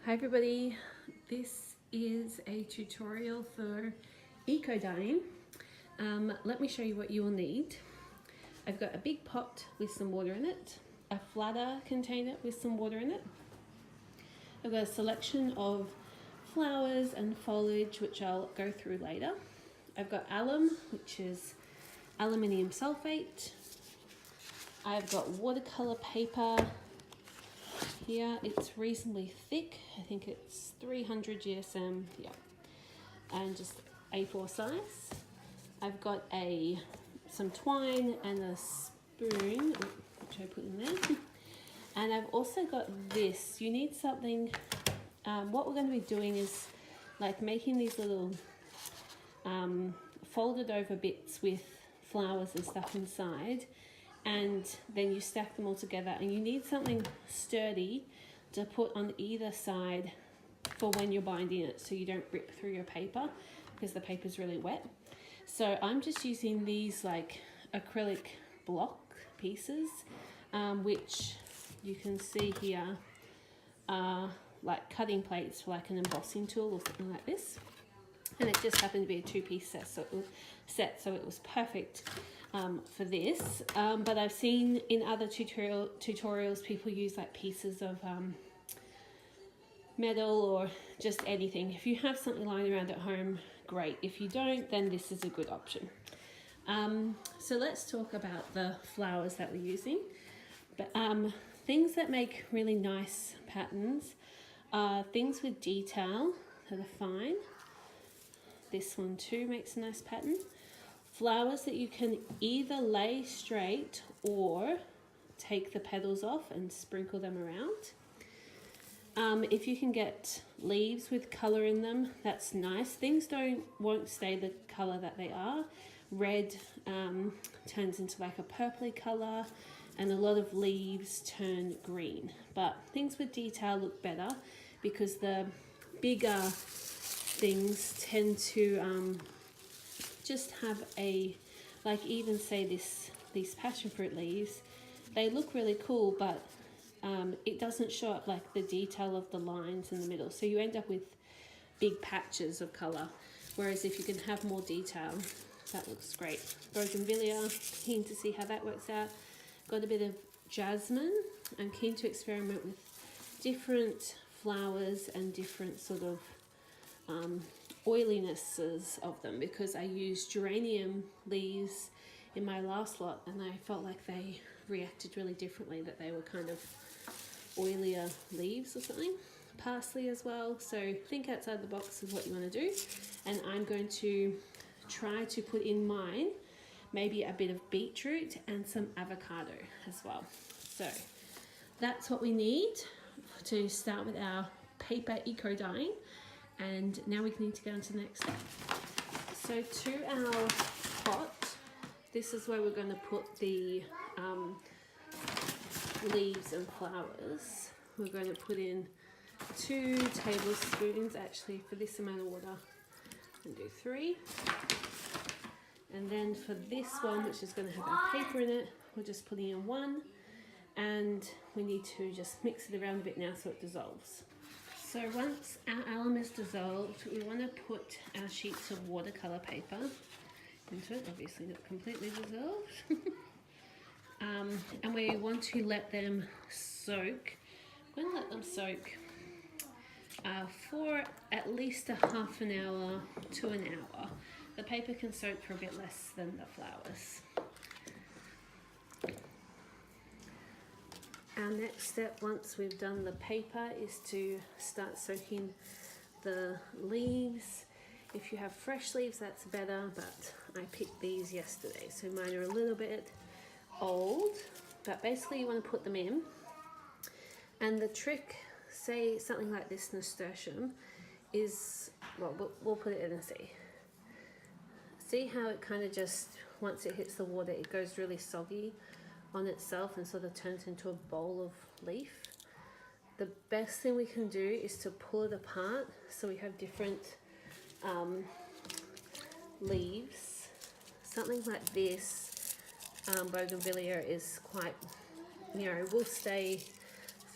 Hi everybody, this is a tutorial for eco dyeing. Let me show you what you will need. I've got a big pot with some water in it, a flatter container with some water in it. I've got a selection of flowers and foliage which I'll go through later. I've got alum, which is aluminium sulfate. I've got watercolor paper. Here it's reasonably thick, I think it's 300 GSM, yeah, and just A4 size. I've got some twine and a spoon, which I put in there. And I've also got this. You need something, what we're going to be doing is like making these little folded over bits with flowers and stuff inside. And then you stack them all together, and you need something sturdy to put on either side for when you're binding it, so you don't rip through your paper because the paper is really wet. So I'm just using these like acrylic block pieces, which you can see here are like cutting plates for like an embossing tool or something like this. And it just happened to be a two-piece set, so it was perfect for this. But I've seen in other tutorials people use like pieces of metal or just anything. If you have something lying around at home, great. If you don't, then this is a good option. So let's talk about the flowers that we're using. But things that make really nice patterns are things with detail that are fine. This one too makes a nice pattern. Flowers that you can either lay straight or take the petals off and sprinkle them around. If you can get leaves with colour in them, that's nice. Things won't stay the colour that they are. Red turns into like a purpley colour, and a lot of leaves turn green. But things with detail look better because the bigger things tend to just have like even say these passion fruit leaves, they look really cool, but it doesn't show up like the detail of the lines in the middle, so you end up with big patches of color. Whereas if you can have more detail, that looks great. Bougainvillea, keen to see how that works out. Got a bit of jasmine. I'm keen to experiment with different flowers and different sort of oilinesses of them, because I used geranium leaves in my last lot and I felt like they reacted really differently, that they were kind of oilier leaves or something. Parsley as well, so think outside the box of what you want to do. And I'm going to try to put in mine maybe a bit of beetroot and some avocado as well. So that's what we need to start with our paper eco dyeing. And now we need to go on to the next step. So to our pot, this is where we're going to put the leaves and flowers. We're going to put in 2 tablespoons actually for this amount of water, and do 3. And then for this one, which is going to have our paper in it, we're just putting in 1, and we need to just mix it around a bit now so it dissolves. So once our alum is dissolved, we want to put our sheets of watercolor paper into it, obviously not completely dissolved. And we want to let them soak. I'm going to let them soak for at least a half an hour to an hour. The paper can soak for a bit less than the flowers. Our next step, once we've done the paper, is to start soaking the leaves. If you have fresh leaves, that's better, but I picked these yesterday, so mine are a little bit old. But basically you want to put them in. And the trick, say something like this nasturtium, is, well, we'll put it in and see. See how it kind of just, once it hits the water, it goes really soggy on itself and sort of turns into a bowl of leaf. The best thing we can do is to pull it apart so we have different leaves. Something like this, bougainvillea is quite, will stay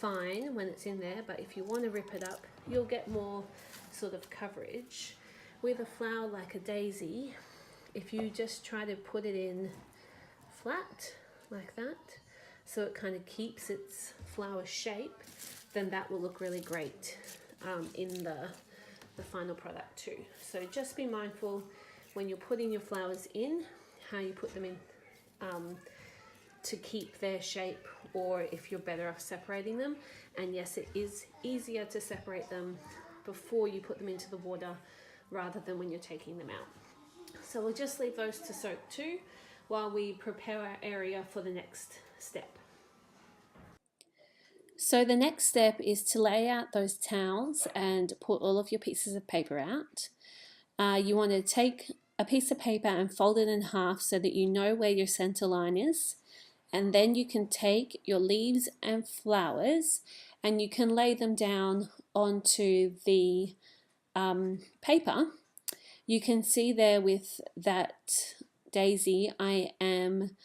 fine when it's in there, but if you want to rip it up, you'll get more sort of coverage. With a flower like a daisy, if you just try to put it in flat like that, so it kind of keeps its flower shape, then that will look really great in the final product too. So just be mindful when you're putting your flowers in, how you put them in to keep their shape, or if you're better off separating them. And yes, it is easier to separate them before you put them into the water rather than when you're taking them out. So we'll just leave those to soak too while we prepare our area for the next step. So the next step is to lay out those towels and put all of your pieces of paper out. You want to take a piece of paper and fold it in half so that you know where your center line is. And then you can take your leaves and flowers and you can lay them down onto the paper. You can see there with that daisy, I am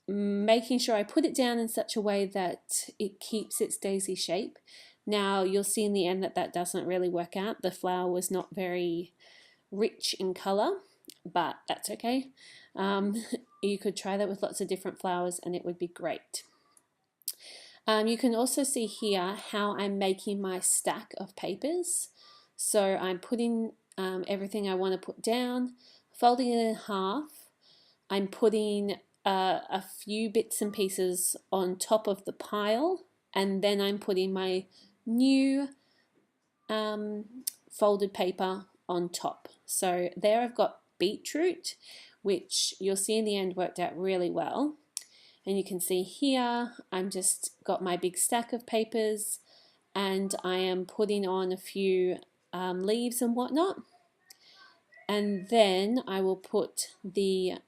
making sure I put it down in such a way that it keeps its daisy shape. Now you'll see in the end that that doesn't really work out. The flower was not very rich in color, but that's okay. You could try that with lots of different flowers and it would be great. You can also see here how I'm making my stack of papers. So I'm putting everything I want to put down, folding it in half. I'm putting a few bits and pieces on top of the pile, and then I'm putting my new folded paper on top. So there I've got beetroot, which you'll see in the end worked out really well. And you can see here I'm just got my big stack of papers and I am putting on a few leaves and whatnot. And then I will put the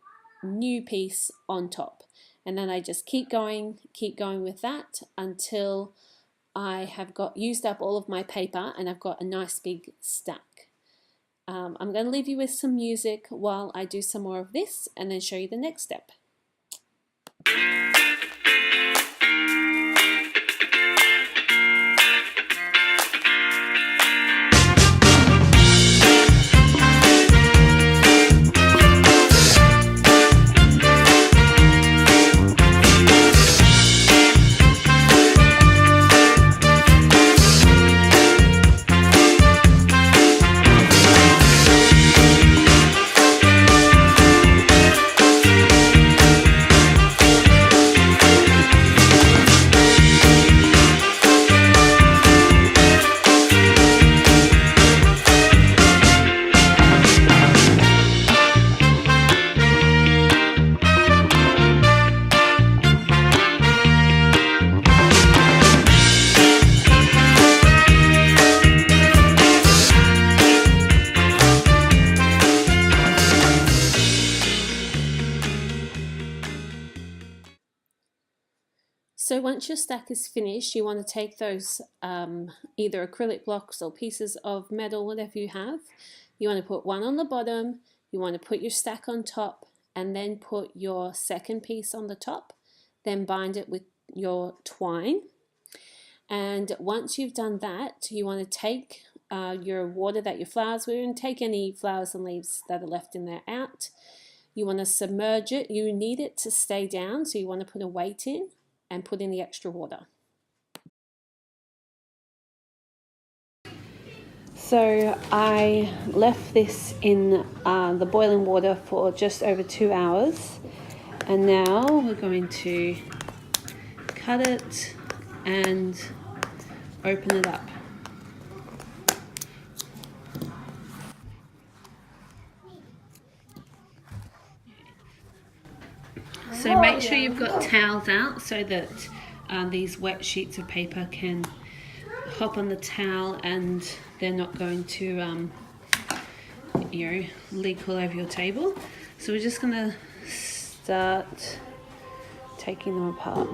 new piece on top. And then I just keep going with that until I have used up all of my paper and I've got a nice big stack. I'm going to leave you with some music while I do some more of this and then show you the next step. So once your stack is finished, you want to take those either acrylic blocks or pieces of metal, whatever you have. You want to put one on the bottom, you want to put your stack on top, and then put your second piece on the top, then bind it with your twine. And once you've done that, you want to take your water that your flowers were in, take any flowers and leaves that are left in there out. You want to submerge it. You need it to stay down, so you want to put a weight in and put in the extra water. So I left this in the boiling water for just over 2 hours, and now we're going to cut it and open it up. So make sure you've got towels out so that these wet sheets of paper can hop on the towel and they're not going to leak all over your table. So we're just going to start taking them apart.